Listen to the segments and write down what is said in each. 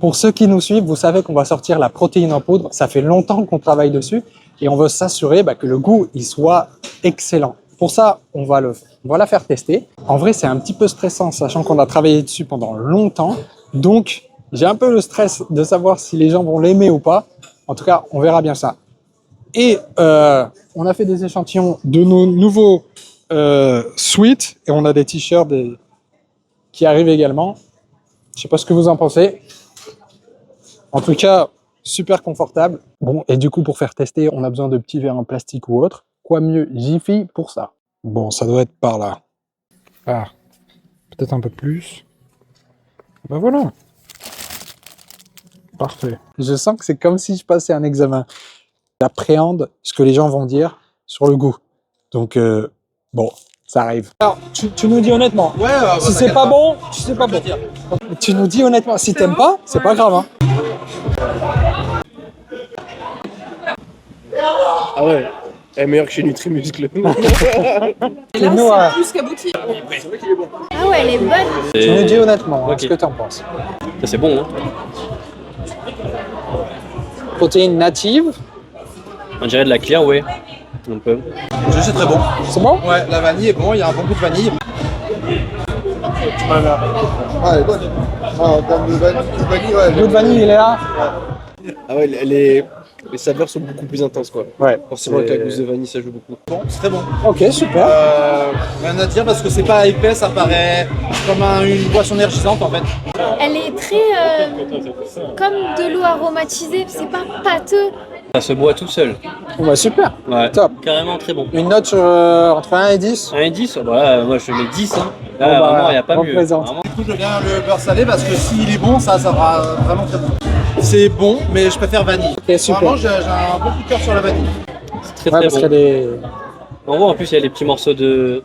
Pour ceux qui nous suivent, vous savez qu'on va sortir la protéine en poudre. Ça fait longtemps qu'on travaille dessus et on veut s'assurer que le goût il soit excellent. Pour ça, on va la faire tester. En vrai, c'est un petit peu stressant, sachant qu'on a travaillé dessus pendant longtemps. Donc, j'ai un peu le stress de savoir si les gens vont l'aimer ou pas. En tout cas, on verra bien ça. Et on a fait des échantillons de nos nouveaux sweats et on a des t-shirts qui arrivent également. Je sais pas ce que vous en pensez. En tout cas, super confortable. Bon, et du coup, pour faire tester, on a besoin de petits verres en plastique ou autre. Quoi mieux Jiffy pour ça? Bon, ça doit être par là. Ah, peut-être un peu plus. Ben voilà. Parfait. Je sens que c'est comme si je passais un examen. J'appréhende ce que les gens vont dire sur le goût. Donc, bon, ça arrive. Alors, tu nous dis honnêtement. Ouais, si c'est pas bon, c'est pas bon. Tu nous dis honnêtement. Si t'aimes pas, c'est pas grave. Hein. Ah ouais, elle est meilleure que chez Nutrimuscle. Et là, c'est plus qu'abouti. Ah ouais, elle est bonne. Tu nous dis honnêtement ce que t'en penses. Ça c'est bon, hein. Protéines natives. On dirait de la clear, ouais. Un peu. C'est très bon. C'est bon? Ouais, la vanille est bon, il y a un bon goût de vanille. Ah, elle est bonne. Ah, en termes de vanille, ouais. Le goût de vanille, il est là. Ah ouais, les saveurs sont beaucoup plus intenses, quoi. Ouais. Forcément, avec la gousse de vanille, ça joue beaucoup. Bon, c'est très bon. Ok, super. Rien à dire parce que c'est pas épais, ça paraît comme une boisson énergisante en fait. Elle est très comme de l'eau aromatisée, c'est pas pâteux. Ça se boit tout seul. Bon, bah, super. Ouais. Top. Carrément très bon. Une note entre 1 et 10. 1 et 10, bah, moi je mets 10. Hein. Là, Bon, bah, vraiment, il n'y a pas mieux. représente. Vraiment. Du coup, je viens le beurre salé parce que s'il est bon, ça sera vraiment très bon. C'est bon, mais je préfère vanille. Ok, super. Vraiment, j'ai un bon coup de cœur sur la vanille. C'est très Ouais, très parce bon. qu'elle est. On voit en plus, il y a les petits morceaux de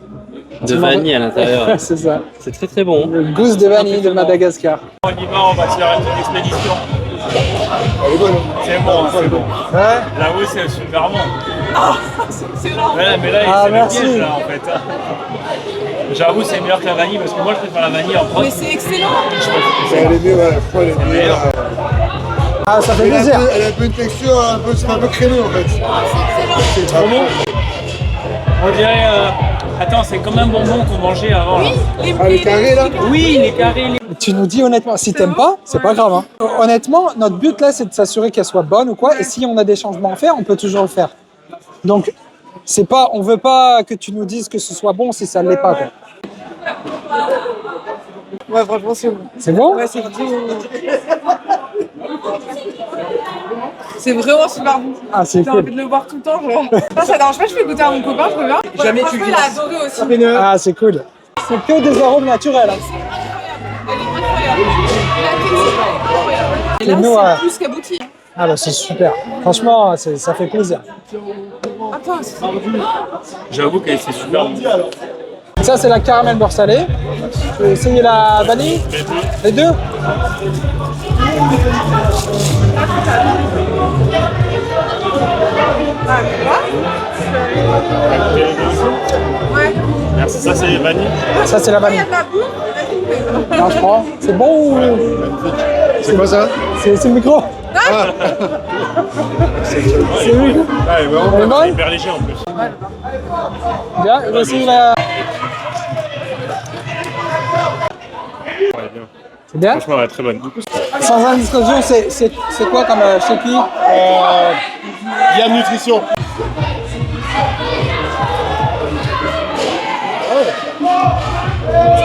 vanille à l'intérieur. C'est ça. C'est très très bon. Le gousse de vanille de Madagascar. On y va, on va se faire une petite expédition. C'est bon, c'est bon. Ouais. Là, oui, c'est super bon. C'est excellent. Ouais, mais là, Ah, c'est le merci. piège, là, en fait. J'avoue, c'est meilleur que la vanille parce que moi, je préfère la vanille en propre. Mais c'est excellent. Elle est mieux, ouais. Je crois qu'elle est mieux. Ah, ça fait Elle a plaisir. un peu une texture un peu crémeux en fait. C'est trop bon. On dirait. Attends, c'est comme un bonbon qu'on mangeait avant. Là. Ah, les carrés là? Oui, les carrés. Tu nous dis honnêtement, si t'aimes pas, c'est pas grave. Hein. Honnêtement, notre but là, c'est de s'assurer qu'elle soit bonne ou quoi. Et si on a des changements à faire, on peut toujours le faire. Donc, c'est pas, on veut pas que tu nous dises que ce soit bon si ça ne l'est pas. Quoi. Ouais, franchement, c'est bon. C'est bon? Ouais, c'est bon. C'est vraiment super bon. Ah, c'est J'ai envie cool. de le boire tout le temps. Genre. Non, ça dérange pas, je fais goûter à mon copain, je reviens. Jamais Franchement, tu il a adoré aussi. Ah, c'est cool. C'est que des arômes naturels. Hein. Et là, nous, c'est plus qu'abouti. Ah, bah, c'est super. Franchement, ça fait plaisir. Attends, c'est J'avoue que c'est super bon. Ça, c'est la caramel beurre salé. Tu veux essayer la vanille? Les deux? ouais. Merci, ça c'est vanille. Ça, c'est la Il y vanille. a de la bouffe. Non, je prends. C'est bon ou... C'est quoi ça? C'est le micro? C'est lui. Ouais, vraiment, Elle est bonne? hyper léger en plus. Bien, on va essayer la... Ouais, bien. C'est bien? Franchement, elle est très bonne. Sans indiscrétion, c'est quoi comme chez qui? Yann Nutrition.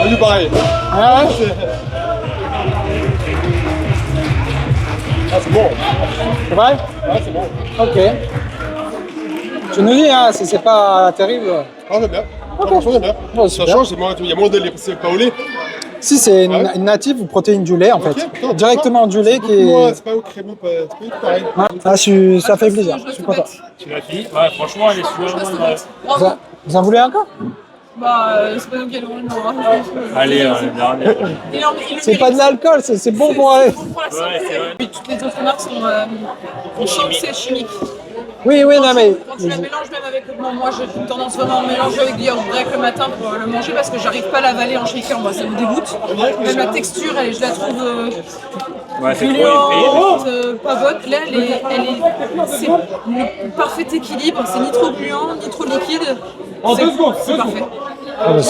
C'est du pareil. Ah ouais? Ah, c'est bon. C'est vrai? Ouais, c'est bon. Ok. Tu nous dis, hein, si c'est pas terrible. Ah, j'aime bien. Ok. Franchement, j'aime bien. Ouais, Ça super. change, il y a moins de lait, c'est pas au lait. Si, c'est Ouais. une native ou protéine du lait, en fait. Ok, putain, Directement du lait qui Ouais, est... c'est pas au crémeux, c'est pas du tout pareil. Ah, ça fait plaisir. Je suis content. Tu l'as fini? Ouais, franchement, elle est super bonne. Vous en voulez encore? Bah, c'est pas nous qui allons le nom. Allez, la dernière. C'est pas de l'alcool, c'est bon pour aller. Pour la santé. Ouais, c'est vrai. Puis toutes les autres marques sont chimiques, c'est chimique. Oui, non, mais... Quand tu la mélanges même avec... Bon, moi j'ai tendance vraiment à mélanger avec du yaourt grec le matin pour le manger parce que j'arrive pas à l'avaler en shaker, moi ça me dégoûte. Même la texture, je la trouve Ouais, c'est Elle est trop épais. pas bonne. Là, c'est le parfait équilibre. C'est ni trop gluant, ni trop liquide. C'est parfait. Ah, bah,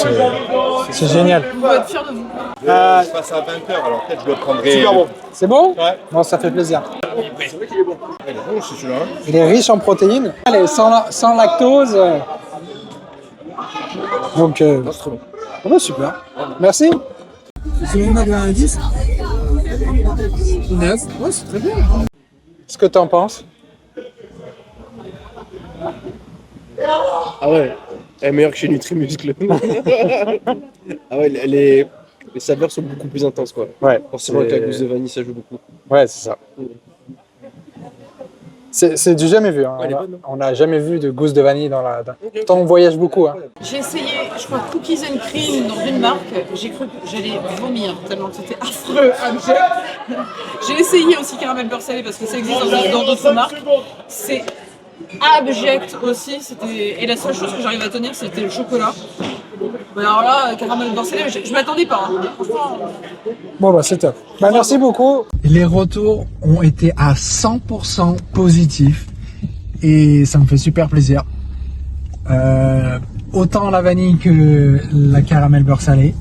c'est génial. On va être fiers de vous. Je passe à 20h, alors peut-être je le prendrai. Super bon. C'est bon? Ouais. Bon, ça fait plaisir. C'est vrai qu'il est bon. Il est bon aussi celui-là. Hein. Il est riche en protéines. Elle est sans lactose. Donc, C'est trop bon. ah bah, super. Merci. Si on avait un 10, 9, ouais, c'est très bien. Qu'est-ce que tu en penses? Ah ouais, elle est meilleure que chez Nutrimuscle. Ah ouais, les saveurs sont beaucoup plus intenses quoi. Ouais. Forcément avec la gousse de vanille ça joue beaucoup. Ouais, c'est ça. C'est du jamais vu. Hein. Ouais, elle est bonne, hein. On n'a jamais vu de gousse de vanille dans la. Pourtant, on voyage beaucoup. Hein. J'ai essayé, je crois, Cookies and Cream dans une marque. J'ai cru que j'allais vomir tellement que c'était affreux, abject. J'ai essayé aussi caramel beurre salé parce que ça existe dans d'autres marques. C'est abject aussi. Et la seule chose que j'arrive à tenir, c'était le chocolat. Mais alors là, caramel beurre salé, je m'attendais pas. Hein. Franchement. Bon, bah, c'est top. Bah, merci beaucoup. Les retours ont été à 100% positifs et ça me fait super plaisir. Autant la vanille que la caramel beurre salé.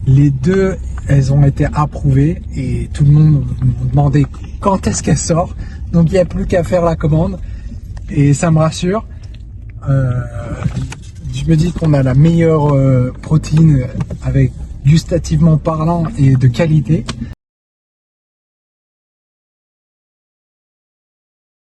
Les deux, elles ont été approuvées et tout le monde m'a demandé quand est-ce qu'elle sort. Donc, il n'y a plus qu'à faire la commande et ça me rassure. Je me dis qu'on a la meilleure protéine avec gustativement parlant et de qualité.